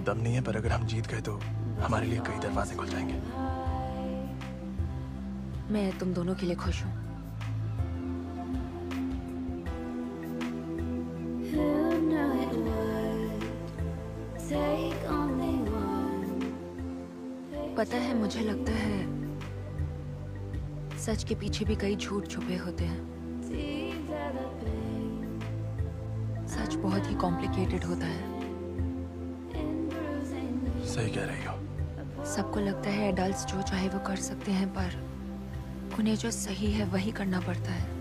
दम नहीं है, पर अगर हम जीत गए तो हमारे लिए कई दरवाजे खुल जाएंगे। मैं तुम दोनों के लिए खुश हूँ। पता है, मुझे लगता है सच के पीछे भी कई झूठ छुपे होते हैं। सच बहुत ही कॉम्प्लिकेटेड होता है। सही कह रही हो। सबको लगता है एडल्ट्स जो चाहे वो कर सकते हैं, पर उन्हें जो सही है वही करना पड़ता है।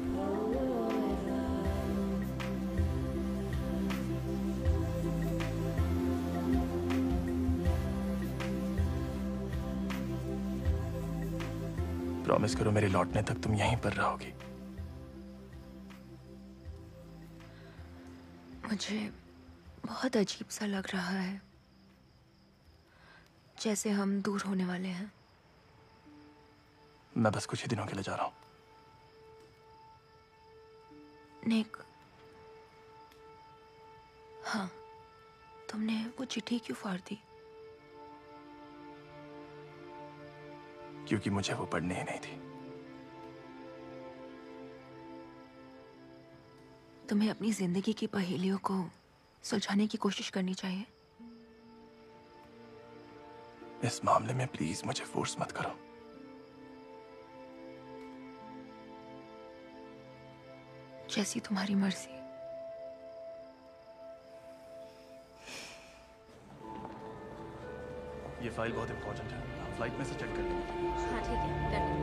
प्रॉमिस करो मेरे लौटने तक तुम यहीं पर रहोगी। मुझे बहुत अजीब सा लग रहा है, जैसे हम दूर होने वाले हैं। मैं बस कुछ ही दिनों के लिए जा रहा हूँ। निक, हाँ, तुमने वो चिट्ठी क्यों फाड़ दी? क्योंकि मुझे वो पढ़नी ही नहीं थी। तुम्हें अपनी जिंदगी की पहेलियों को सुलझाने की कोशिश करनी चाहिए। इस मामले में प्लीज मुझे फोर्स मत करो। जैसी तुम्हारी मर्जी। ये फाइल बहुत इंपॉर्टेंट है, आप फ्लाइट में से चेक कर लीजिए। हाँ ठीक है, कर लो।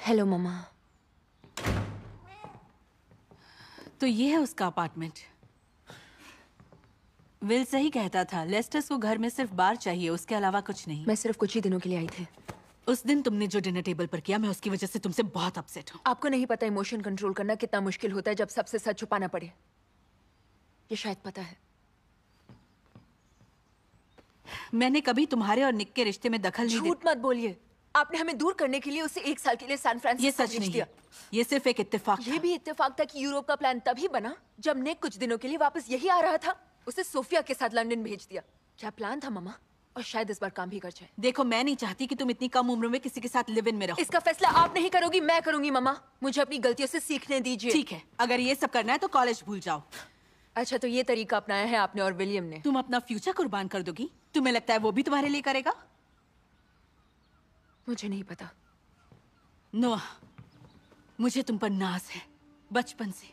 हेलो मम्मा। तो ये है उसका अपार्टमेंट। विल सही कहता था, लेस्टर्स को घर में सिर्फ बार चाहिए, उसके अलावा कुछ नहीं। मैं सिर्फ कुछ ही दिनों के लिए आई थी। उस दिन तुमने जो डिनर टेबल पर किया, मैं उसकी वजह से तुमसे बहुत अपसेट हूँ। आपको नहीं पता इमोशन कंट्रोल करना कितना मुश्किल होता है जब सबसे सच छुपाना पड़े। ये शायद पता है। मैंने कभी तुम्हारे और निक के रिश्ते में दखल नहीं झूठ मत बोलिए। आपने हमें दूर करने के लिए उसे 1 साल के लिए सैन ये फ्रांसिस्को सच भेज नहीं दिया। है, ये सिर्फ एक इत्तेफाक ये था। भी इत्तेफाक था कि यूरोप का प्लान तभी बना जब निक कुछ दिनों के लिए वापस यही आ रहा था। उसे सोफिया के साथ लंदन भेज दिया। क्या प्लान था मम्मा? और शायद इस बार काम भी कर जाए। देखो, मैं नहीं चाहती कि तुम इतनी कम उम्र में किसी के साथ लिव इन में रहो। इसका फैसला आप नहीं करोगी, मैं करूंगी मम्मा। मुझे अपनी गलतियों से सीखने दीजिए। ठीक है, अगर ये सब करना है तो कॉलेज भूल जाओ। अच्छा, तो ये तरीका अपनाया है आपने और विलियम ने। तुम अपना फ्यूचर कुर्बान कर दोगी? तुम्हें लगता है वो भी तुम्हारे लिए करेगा? मुझे नहीं पता। नोआ, मुझे तुम पर नाज है बचपन से।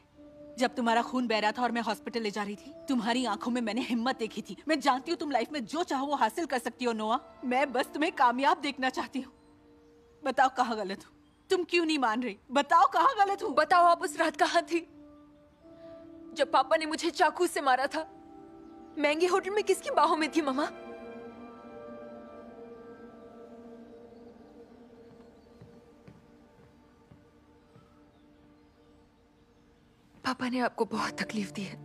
जब तुम्हारा खून बह रहा था और मैं हॉस्पिटल ले जा रही थी, तुम्हारी आंखों में मैंने हिम्मत देखी थी। मैं जानती हूँ तुम लाइफ में जो चाहो वो हासिल कर सकती हो नोआ। मैं बस तुम्हें कामयाब देखना चाहती हूँ। बताओ कहाँ गलत हूँ? तुम क्यों नहीं मान रही? बताओ कहाँ गलत हूँ? बताओ आप उस रात कहाँ थी जब पापा ने मुझे चाकू से मारा था? महंगे होटल में किसकी बाहों में थी मम्मा? पापा ने आपको बहुत तकलीफ दी है,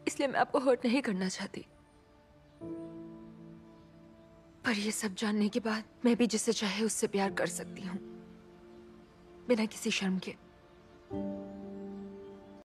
इसलिए मैं आपको हर्ट नहीं करना चाहती। पर ये सब जानने के बाद मैं भी जिससे चाहे उससे प्यार कर सकती हूँ, बिना किसी शर्म के।